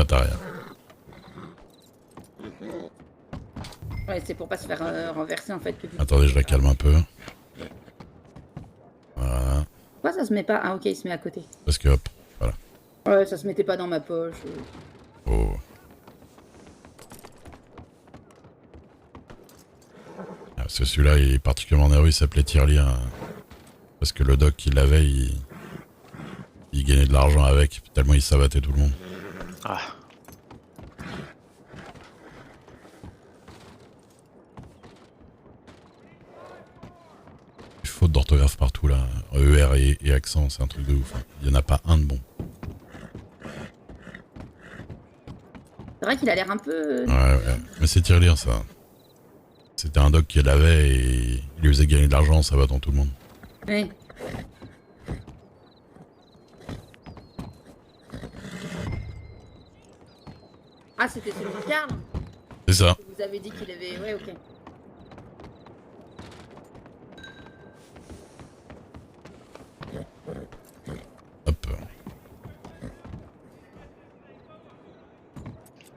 t'as rien. Ouais, c'est pour pas se faire renverser en fait. Que du... Attendez, je la calme un peu. Voilà. Pourquoi ça se met pas? Ah ok, il se met à côté. Parce que hop, voilà. Ouais, ça se mettait pas dans ma poche. Oh. Ah, parce que celui-là, il est particulièrement nerveux, il s'appelait Tirli. Hein, parce que le doc qui l'avait, il gagnait de l'argent avec, tellement il sabattait tout le monde. Ah. Faute d'orthographe partout là. ER et accent, c'est un truc de ouf. Hein. Il y en a pas un de bon. C'est vrai qu'il a l'air un peu... Ouais. Mais c'est Tirli, ça. C'était un doc qui l'avait et il lui faisait gagner de l'argent en sabattant tout le monde. Oui. Ah, c'était celui de Karl. C'est ça. Vous avez dit qu'il avait... Ouais, ok. Hop.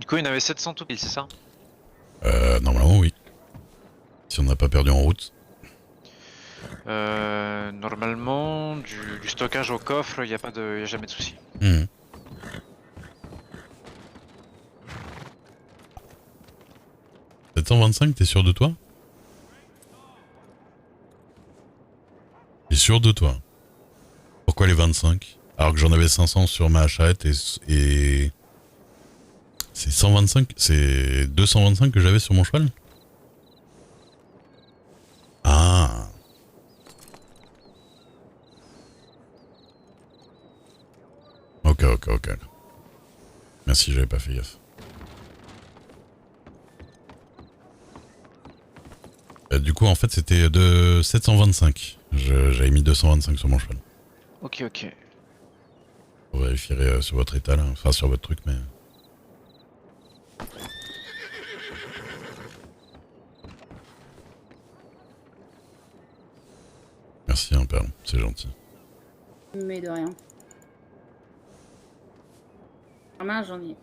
Du coup, il y en avait 700 tout pile, c'est ça? Normalement, oui. Si on n'a pas perdu en route. Normalement, du stockage au coffre, il n'y a jamais de souci. 725, t'es sûr de toi? T'es sûr de toi? Pourquoi les 25? Alors que j'en avais 500 sur ma charrette et... C'est 125? C'est 225 que j'avais sur mon cheval? Ah. Ok. Merci, j'avais pas fait gaffe. Du coup, en fait, c'était de 725. J'avais mis 225 sur mon cheval. Ok. Vous vérifierez sur votre étal, hein. Enfin sur votre truc, mais... Merci, hein, père, c'est gentil. Mais de rien. Ah mince, j'en ai...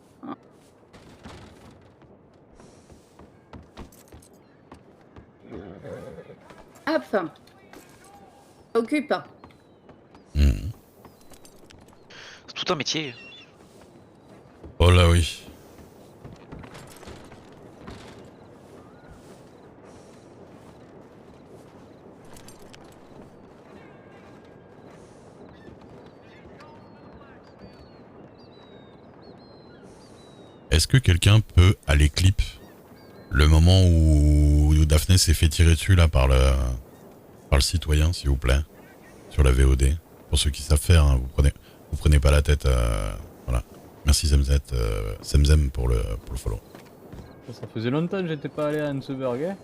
Hop. Occupe. C'est tout un métier. Oh là oui. Est-ce que quelqu'un peut aller clip le moment où Daphné s'est fait tirer dessus là par le citoyen, s'il vous plaît, sur la VOD. Pour ceux qui savent faire, hein, vous prenez pas la tête. Voilà. Merci Zemzem pour le follow. Ça faisait longtemps que j'étais pas allé à Hanseberg, hein.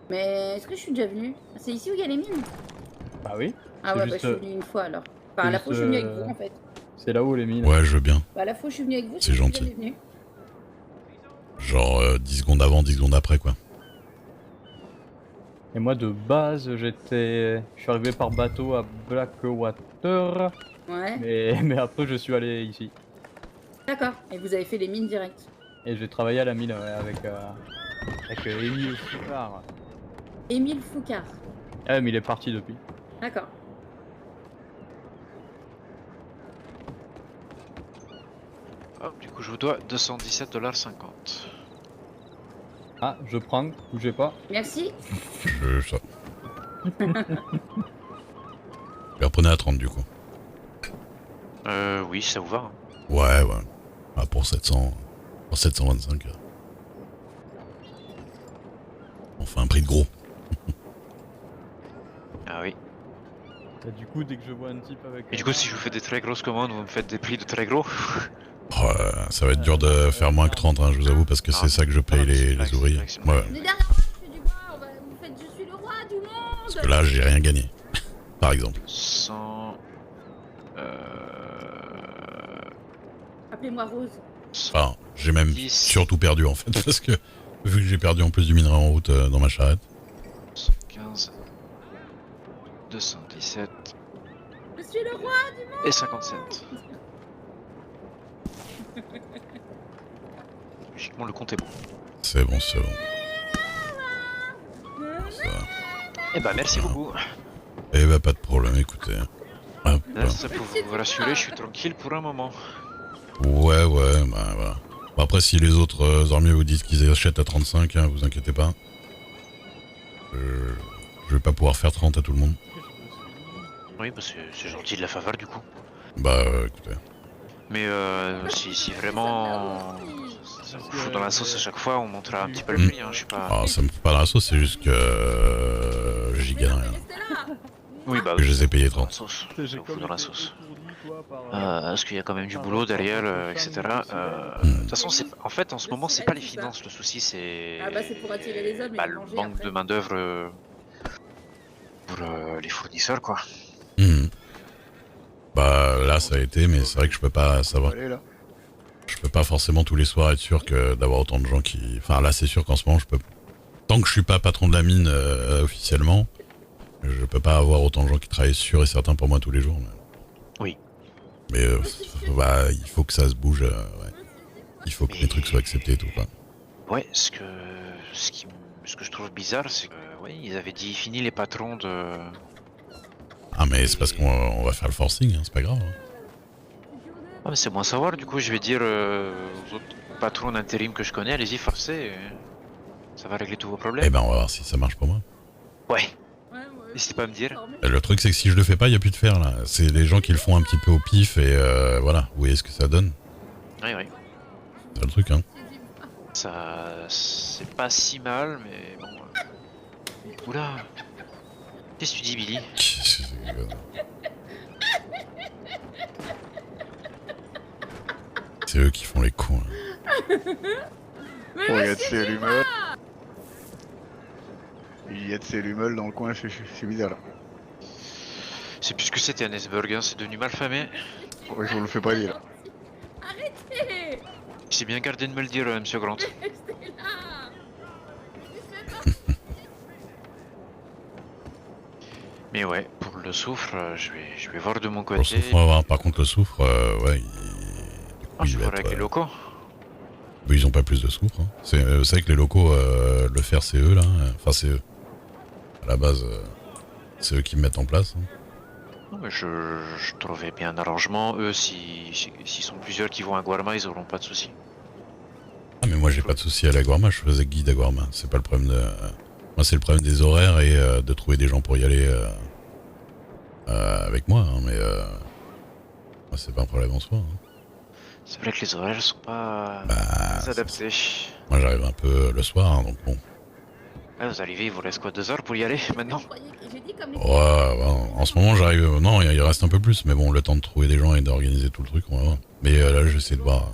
Mais est-ce que je suis déjà venue? C'est ici où il y a les mines? Bah oui. Ah ouais, bah je suis venue une fois alors. Enfin, à la fois je suis venue avec vous en fait. C'est là-haut les mines. Ouais, je veux bien. Bah à la fois je suis venue avec vous, C'est gentil. Venue. Genre 10 secondes avant, 10 secondes après, quoi. Et moi de base, je suis arrivé par bateau à Blackwater. Ouais. Mais après je suis allé ici. D'accord. Et vous avez fait les mines direct. Et j'ai travaillé à la mine ouais, avec Émile Foucard. Émile Foucard. Ah mais il est parti depuis. D'accord. Hop, du coup, je vous dois 217,50 $. Ah, je prends, bougez pas. Merci. Ça. Et reprenez à 30 du coup. Oui, ça vous va. Hein. Ouais. Ah, pour 700. Pour 725. On fait un prix de gros. Ah oui. Et du coup, dès que je vois un type avec. Et du coup, si je vous fais des très grosses commandes, vous me faites des prix de très gros. Oh, ça va être dur de faire moins que 30, hein, je vous avoue, parce que c'est ça que je paye les ouvriers. Ouais. Les dernières fois, je fais du bois, vous faites je suis le roi du monde. Parce que là, j'ai rien gagné. Par exemple. 100. Appelez-moi Rose. Enfin, j'ai même 10. surtout perdu en fait, parce que vu que j'ai perdu en plus du minerai en route dans ma charrette. 115. 217. Je suis le roi du monde. Et 57. logiquement le compte est bon. C'est bon, c'est bon. Ça va. Eh bah merci beaucoup. Eh bah, pas de problème, écoutez. Hop. Là, ça peut vous rassurer, je suis tranquille pour un moment. Ouais, bah voilà. Bon, après, si les autres armées vous disent qu'ils achètent à 35, hein, vous inquiétez pas. Je vais pas pouvoir faire 30 à tout le monde. Oui, bah c'est gentil de la faveur du coup. Bah, écoutez. Mais si vraiment ça vous fout dans la sauce à chaque fois, on montera un petit peu le prix, hein, je suis pas... Ah, ça me fout pas dans la sauce, c'est juste que j'y gagne rien. Oui, bah Que je oui, les ai payés dans la 30. sauce. Ça vous fout dans la sauce. Parce qu'il y a quand même du boulot derrière, etc. De toute façon, en fait, en ce moment, c'est pas les finances le souci, c'est Ah bah c'est pour attirer les hommes et les le manger manque après. de main d'œuvre pour les fournisseurs, quoi. Mhm. Bah, là, ça a été, mais c'est vrai que je peux pas savoir. Allez là. Je peux pas forcément tous les soirs être sûr que d'avoir autant de gens qui... Enfin, là, c'est sûr qu'en ce moment, je peux... Tant que je suis pas patron de la mine officiellement, je peux pas avoir autant de gens qui travaillent sûr et certain pour moi tous les jours. Mais... Oui. Mais bah, il faut que ça se bouge. Ouais. Il faut que les trucs soient acceptés et tout, quoi. Ouais, ce que je trouve bizarre, c'est que ouais, ils avaient dit fini les patrons de... Ah, mais c'est parce qu'on va faire le forcing, hein, c'est pas grave. Hein. Ah mais c'est bon à savoir, du coup je vais dire aux autres patrons d'intérim que je connais, allez-y forcez, ça va régler tous vos problèmes. Eh ben, on va voir si ça marche pour moi. Ouais, Ouais, n'hésitez pas à me dire. Le truc, c'est que si je le fais pas, il y a plus de fer, là. C'est les gens qui le font un petit peu au pif et voilà. Vous voyez ce que ça donne. Oui, oui. C'est le truc, hein. Ça... c'est pas si mal, mais bon... Oula. Qu'est-ce que tu dis, Billy? C'est eux qui font les cons. Là. Oh, il y a de ces lumeules. Il y a de ces lumeules dans le coin, c'est bizarre là. C'est plus que c'était un iceberg, hein, c'est devenu mal famé. Ouais, je vous le fais pas dire. Arrêtez. C'est bien gardé de me le dire, monsieur Grant. Restez là. Mais ouais, pour le soufre, je vais voir de mon Pour le côté. soufre, on va voir. Par contre, le soufre, ouais, du coup, Ah, il je va vais voir être, avec les locaux. mais ils ont pas plus de soufre. Hein. C'est vrai que les locaux, le fer, c'est eux, là. Enfin, c'est eux. À la base, c'est eux qui me mettent en place. Hein. Non, mais je trouvais bien un arrangement. Eux, s'ils sont plusieurs qui vont à Guarma, ils auront pas de soucis. Ah, mais moi, j'ai pas de souci à la Guarma. Je faisais guide à Guarma. C'est pas le problème de... Moi, c'est le problème des horaires et de trouver des gens pour y aller avec moi. Hein, mais moi, c'est pas un problème en soi. Hein. C'est vrai que les horaires sont pas Bah, adaptés. moi, j'arrive un peu le soir, hein, donc bon. Ah, vous arrivez, il vous reste quoi, 2 heures pour y aller maintenant? Vous croyez que j'ai dit comme les... Ouais, en ce moment, j'arrive... Non, il reste un peu plus, mais bon, le temps de trouver des gens et d'organiser tout le truc, on va voir. Mais là, je vais essayer de voir...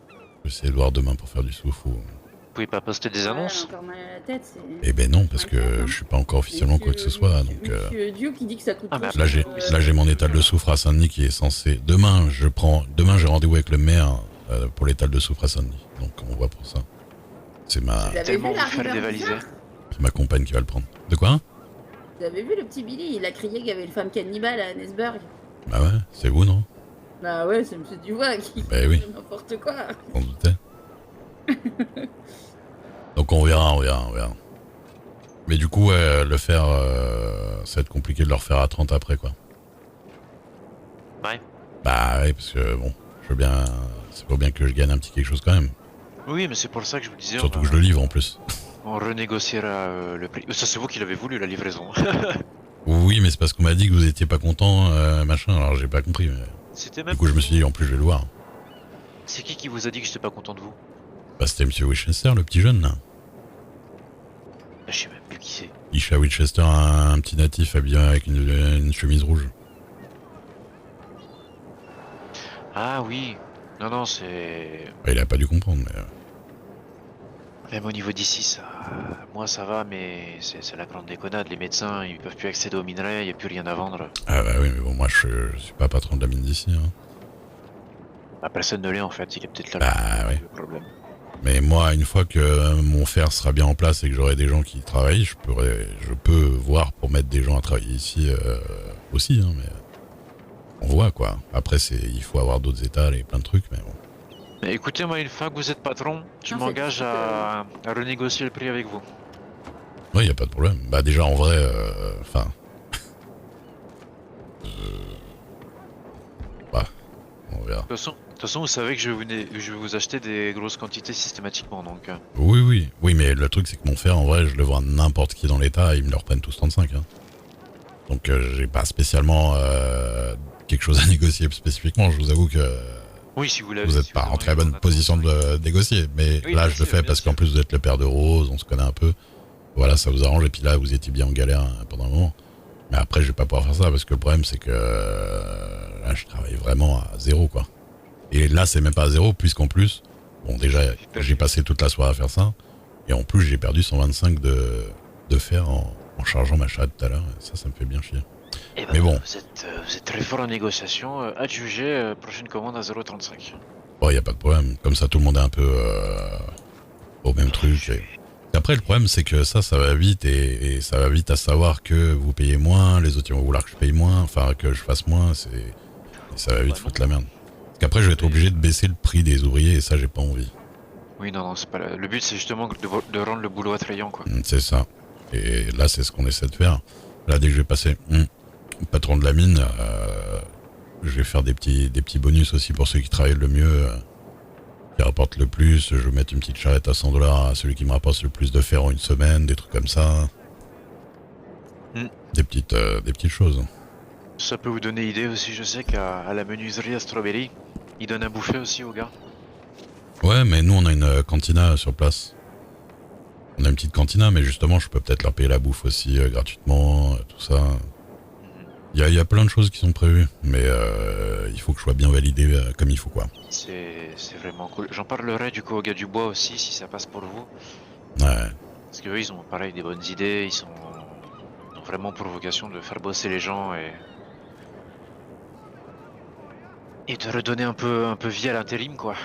Je vais essayer de voir demain pour faire du souffle. Ou... Vous pouvez pas poster des Ouais, annonces? encore mal à la tête, c'est... Eh ben non, parce que je suis pas encore officiellement quoi que ce soit, donc... Monsieur Dieu qui dit que ça coûte Ah, mais trop Là, cher, j'ai mon étal de soufre à Saint-Denis qui est censé... Demain, j'ai rendez-vous avec le maire pour l'étal de soufre à Saint-Denis. Donc, on voit pour ça. C'est Vous avez Tellement vu la vous faire rumeur dévaliser. bizarre ma compagne qui va le prendre. De quoi? Vous avez vu le petit Billy, il a crié qu'il y avait une femme cannibale à Nesburg. Bah ouais, c'est vous, non? Bah ouais, c'est Monsieur Duvois qui Bah oui. fait n'importe quoi. On doutait. Donc on verra. Mais du coup, ouais, le faire, ça va être compliqué de le refaire à 30 après, quoi. Ouais. Bah ouais, parce que bon, je veux bien... C'est pas bien que je gagne un petit quelque chose quand même. Oui, mais c'est pour ça que je vous disais, Surtout que je le livre en plus. on renégociera le prix. Ça, c'est vous qui l'avez voulu, la livraison. Oui, mais c'est parce qu'on m'a dit que vous étiez pas content, machin, alors j'ai pas compris. Mais... C'était Du même... coup, je me suis dit, en plus, je vais le voir. C'est qui vous a dit que j'étais pas content de vous? Bah, c'était Monsieur Winchester, le petit jeune, là. Je sais même plus qui c'est. Isha Winchester, un petit natif habillé avec une chemise rouge. Ah oui. Non, c'est... Bah, il a pas dû comprendre, mais... Même au niveau d'ici, ça... Moi, ça va, mais c'est la grande déconnade. Les médecins, ils peuvent plus accéder aux minerais, il n'y a plus rien à vendre. Ah bah oui, mais bon, moi, je suis pas patron de la mine d'ici, hein. Bah, personne ne l'est, en fait. Il est peut-être là Bah oui. le problème. Mais moi, une fois que mon fer sera bien en place et que j'aurai des gens qui travaillent, je peux voir pour mettre des gens à travailler ici aussi, hein, mais on voit quoi. Après, il faut avoir d'autres étals et plein de trucs, mais bon. Mais écoutez, moi, une fois que vous êtes patron, je Non, c'est- m'engage c'est, à renégocier le prix avec vous. Ouais, y a pas de problème. Bah déjà en vrai, enfin, bah, on verra. De toute façon, vous savez que je vais vous acheter des grosses quantités systématiquement, donc... Oui, mais le truc c'est que mon fer, en vrai, je le vends à n'importe qui dans l'état, ils me le reprennent tous 35. Hein. Donc j'ai pas spécialement quelque chose à négocier spécifiquement. Je vous avoue que Oui, si vous l'avez... vous si êtes pas en l'avez très bonne en position de attente, le négocier. Mais Oui, là, bien je le sûr, fais bien parce qu'en sûr. plus vous êtes le père de Rose, on se connaît un peu. Voilà, ça vous arrange. Et puis là, vous étiez bien en galère pendant un moment. Mais après, je vais pas pouvoir faire ça parce que le problème, c'est que là, je travaille vraiment à zéro, quoi. Et là, c'est même pas à zéro, puisqu'en plus, bon, déjà, j'ai passé toute la soirée à faire ça. Et en plus, j'ai perdu 125 de fer en chargeant ma charrette tout à l'heure. Ça me fait bien chier. Eh ben, Mais bon. vous êtes très fort en négociation. Adjugé, prochaine commande à 0,35. Bon, y a pas de problème. Comme ça, tout le monde est un peu au même truc. Et après, le problème, c'est que ça va vite et ça va vite à savoir que vous payez moins, les autres ils vont vouloir que je paye moins, enfin que je fasse moins, et ça va vite Bah foutre la merde. Parce qu'après, je vais être obligé de baisser le prix des ouvriers et ça, j'ai pas envie. Oui, non, c'est pas le but, c'est justement de rendre le boulot attrayant, quoi. C'est ça. Et là, c'est ce qu'on essaie de faire. Là, dès que je vais passer patron de la mine, je vais faire des petits bonus aussi pour ceux qui travaillent le mieux, qui rapportent le plus. Je vais mettre une petite charrette à 100$ à celui qui me rapporte le plus de fer en une semaine, des trucs comme ça. Des petites choses. Ça peut vous donner idée aussi, je sais qu'à la menuiserie à Strawberry, ils donnent à bouffer aussi aux gars. Ouais, mais nous, on a une cantina sur place. On a une petite cantina, mais justement, je peux peut-être leur payer la bouffe aussi gratuitement, tout ça. Il y a plein de choses qui sont prévues, mais il faut que je sois bien validé comme il faut, quoi. C'est vraiment cool. J'en parlerai du coup aux gars du bois aussi, si ça passe pour vous. Ouais. Parce qu'eux, ils ont pareil des bonnes idées, ils ont vraiment pour vocation de faire bosser les gens et de redonner un peu vie à l'intérim, quoi.